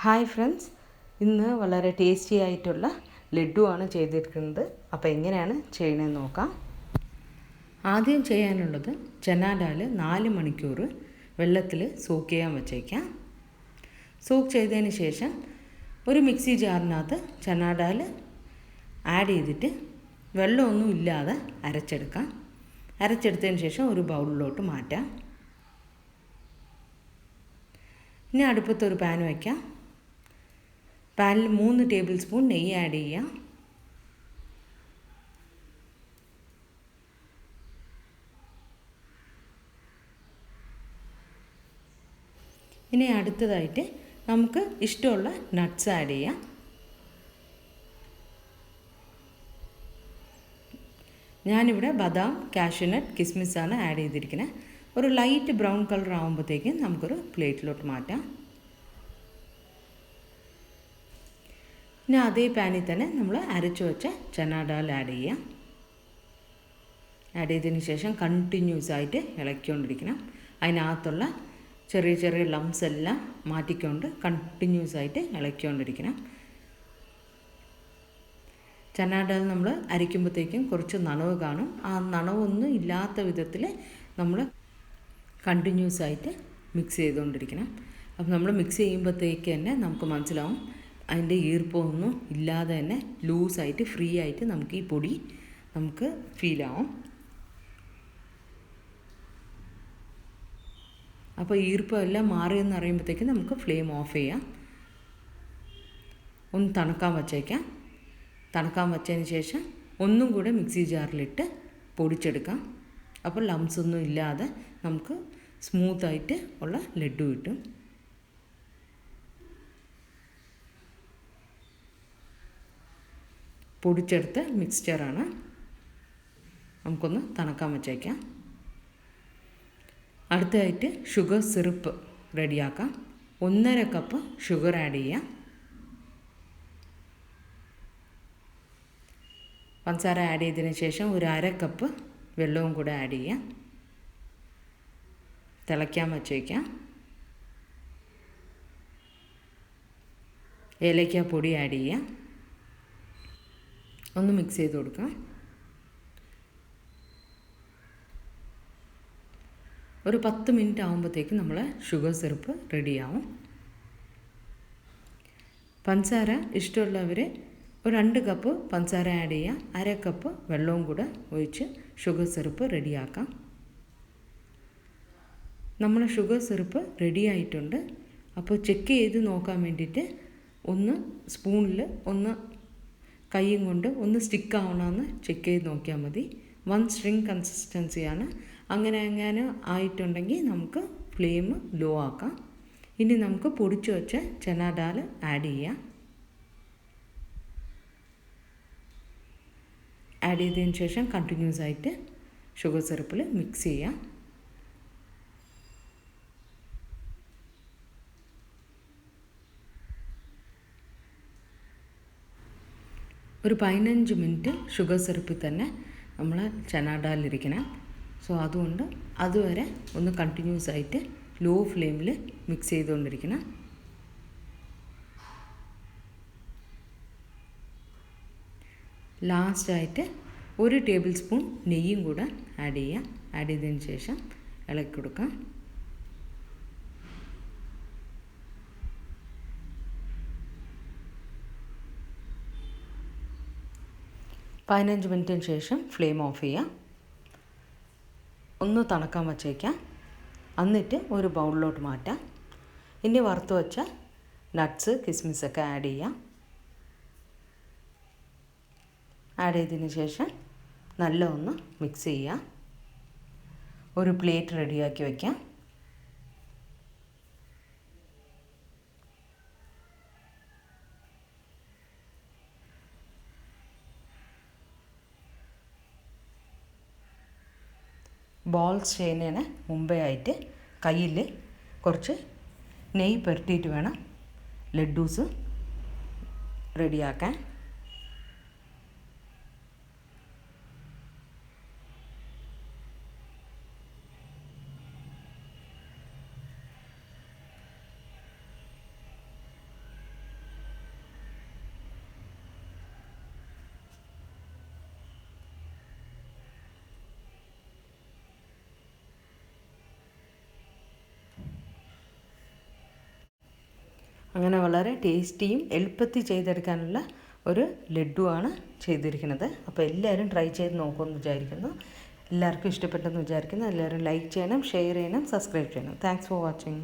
Hi friends, ഇന്ന് വളരെ tasty ആയിട്ടുള്ള ലഡ്ഡു ആണ് ചെയ്തിരിക്കുന്നത്. അപ്പോൾ എങ്ങനെയാണ് ചെയ്യണമെന്ന് നോക്കാം. ആദ്യം ചെയ്യാനുള്ളത് ചനാ ദാൽ 4 മണിക്കൂർ വെള്ളത്തിൽ സോക്ക് ചെയ്യാൻ വച്ചേക്കാം. സോക്ക് ചെയ്തതിന് ശേഷം ഒരു മിക്സി ജാറിനകത്ത് ചനാ ദാൽ ആഡ് ചെയ്തിട്ട് വെള്ളമൊന്നും ഇല്ലാതെ അരച്ചെടുക്കാം. അരച്ചെടുത്തതിന് ശേഷം ഒരു ബൗളിലോട്ട് മാറ്റാം. ഇനി അടുപ്പത്തൊരു പാൻ വയ്ക്കാം. പാനിൽ 3 ടേബിൾ സ്പൂൺ നെയ്യ് ആഡ് ചെയ്യാം. ഇനി അടുത്തതായിട്ട് നമുക്ക് ഇഷ്ടമുള്ള നട്ട്സ് ആഡ് ചെയ്യാം. ഞാനിവിടെ ബദാം, കാഷ്യൂനട്ട്, കിസ്മിസാണ് ആഡ് ചെയ്തിരിക്കുന്നത്. ഒരു ലൈറ്റ് ബ്രൗൺ കളർ ആകുമ്പോഴത്തേക്കും നമുക്കൊരു പ്ലേറ്റിലോട്ട് മാറ്റാം. ഇനി അതേ പാനിൽ തന്നെ നമ്മൾ അരച്ചു വെച്ച ചനാ ദാൽ ആഡ് ചെയ്യാം. ആഡ് ചെയ്തതിന് ശേഷം കണ്ടിന്യൂസ് ആയിട്ട് ഇളക്കിക്കൊണ്ടിരിക്കണം. അതിനകത്തുള്ള ചെറിയ ചെറിയ ലംസ് എല്ലാം മാറ്റിക്കൊണ്ട് കണ്ടിന്യൂസ് ആയിട്ട് ഇളക്കിക്കൊണ്ടിരിക്കണം. ചനാ ദാൽ നമ്മൾ അരയ്ക്കുമ്പോഴത്തേക്കും കുറച്ച് നനവ് കാണും. ആ നനവൊന്നും ഇല്ലാത്ത വിധത്തിൽ നമ്മൾ കണ്ടിന്യൂസ് ആയിട്ട് മിക്സ് ചെയ്തുകൊണ്ടിരിക്കണം. അപ്പം നമ്മൾ മിക്സ് ചെയ്യുമ്പോഴത്തേക്ക് തന്നെ നമുക്ക് മനസ്സിലാവും അതിൻ്റെ ഈർപ്പമൊന്നും ഇല്ലാതെ തന്നെ ലൂസായിട്ട് ഫ്രീ ആയിട്ട് നമുക്ക് ഈ പൊടി നമുക്ക് ഫീലാവും. അപ്പോൾ ഈർപ്പം എല്ലാം മാറിയെന്ന് അറിയുമ്പോഴത്തേക്കും നമുക്ക് ഫ്ലെയിം ഓഫ് ചെയ്യാം. ഒന്ന് തണുക്കാൻ വച്ചേക്കാം. തണുക്കാൻ വച്ചതിന് ശേഷം ഒന്നും കൂടെ മിക്സി ജാറിലിട്ട് പൊടിച്ചെടുക്കാം. അപ്പോൾ ലംസ് ഒന്നും ഇല്ലാതെ നമുക്ക് സ്മൂത്തായിട്ട് ഉള്ള ലഡ്ഡു കിട്ടും. പൊടിച്ചെടുത്ത മിക്സ്ചറാണ്. നമുക്കൊന്ന് തണുക്കാൻ വച്ചേക്കാം. അടുത്തതായിട്ട് ഷുഗർ സിറപ്പ് റെഡിയാക്കാം. 1.5 കപ്പ് ഷുഗർ ആഡ് ചെയ്യാം. പഞ്ചസാര ആഡ് ചെയ്തതിന് ശേഷം ഒരു 1/2 കപ്പ് വെള്ളവും കൂടെ ആഡ് ചെയ്യാം. തിളയ്ക്കാൻ വച്ചേക്കാം. ഏലക്ക പൊടി ആഡ് ചെയ്യാം. ഒന്ന് മിക്സ് ചെയ്ത് കൊടുക്കാം. ഒരു 10 മിനിറ്റ് ആകുമ്പോഴത്തേക്ക് നമ്മൾ ഷുഗർ സിറപ്പ് റെഡിയാവും. പഞ്ചസാര ഇഷ്ടമുള്ളവർ ഒരു 2 കപ്പ് പഞ്ചസാര ആഡ് ചെയ്യാം. 1/2 കപ്പ് വെള്ളവും കൂടെ ഒഴിച്ച് ഷുഗർ സിറപ്പ് റെഡിയാക്കാം. നമ്മുടെ ഷുഗർ സിറപ്പ് റെഡി ആയിട്ടുണ്ട്. അപ്പോൾ ചെക്ക് ചെയ്ത് നോക്കാൻ വേണ്ടിയിട്ട് ഒന്ന് സ്പൂണിൽ ഒന്ന് കൈയും കൊണ്ട് ഒന്ന് സ്റ്റിക്ക് ആവണമെന്ന് ചെക്ക് ചെയ്ത് നോക്കിയാൽ മതി. 1 സ്ട്രിങ് കൺസിസ്റ്റൻസിയാണ്. അങ്ങനെ ആയിട്ടുണ്ടെങ്കിൽ നമുക്ക് ഫ്ലെയിം ലോ ആക്കാം. ഇനി നമുക്ക് പൊടിച്ചു വെച്ച ചനാ ദാൽ ആഡ് ചെയ്യാം. ആഡ് ചെയ്തതിന് ശേഷം കണ്ടിന്യൂസ് ആയിട്ട് ഷുഗർ സിറപ്പിൽ മിക്സ് ചെയ്യാം. ഒരു 15 മിനിറ്റ് ഷുഗർ സിറപ്പിൽ തന്നെ നമ്മൾ ചനാ ദാൽ ഇരിക്കണം. സോ അതുകൊണ്ട് അതുവരെ ഒന്ന് കണ്ടിന്യൂസ് ആയിട്ട് ലോ ഫ്ലെയിമിൽ മിക്സ് ചെയ്തുകൊണ്ടിരിക്കണം. ലാസ്റ്റായിട്ട് 1 ടേബിൾ സ്പൂൺ നെയ്യും കൂടെ ആഡ് ചെയ്യാം. ആഡ് ചെയ്തതിന് ശേഷം ഇളക്കി കൊടുക്കാം. പതിനഞ്ച് മിനിറ്റിന് ശേഷം ഫ്ലെയിം ഓഫ് ചെയ്യാം. ഒന്ന് തണുക്കാൻ വച്ചേക്കാം. എന്നിട്ട് ഒരു ബൗളിലോട്ട് മാറ്റാം. ഇനി വറുത്ത് വെച്ച നട്ട്സ്, കിസ്മിസൊക്കെ ആഡ് ചെയ്യാം. ആഡ് ചെയ്തതിന് ശേഷം നല്ല ഒന്ന് മിക്സ് ചെയ്യാം. ഒരു പ്ലേറ്റ് റെഡിയാക്കി വയ്ക്കാം. ബോൾസ് ചെയ്യുന്നതിന് മുമ്പേ ആയിട്ട് കയ്യിൽ കുറച്ച് നെയ്യ് പുരട്ടിയിട്ട് വേണം ലഡ്ഡൂസ് റെഡിയാക്കാൻ. അങ്ങനെ വളരെ ടേസ്റ്റിയും എളുപ്പത്തിൽ ചെയ്തെടുക്കാനുള്ള ഒരു ലഡ്ഡുവാണ് ചെയ്തിരിക്കുന്നത്. അപ്പോൾ എല്ലാവരും ട്രൈ ചെയ്ത് നോക്കുമെന്ന് വിചാരിക്കുന്നു. എല്ലാവർക്കും ഇഷ്ടപ്പെട്ടെന്ന് വിചാരിക്കുന്നു. എല്ലാവരും ലൈക്ക് ചെയ്യണം, ഷെയർ ചെയ്യണം, സബ്സ്ക്രൈബ് ചെയ്യണം. Thanks for watching.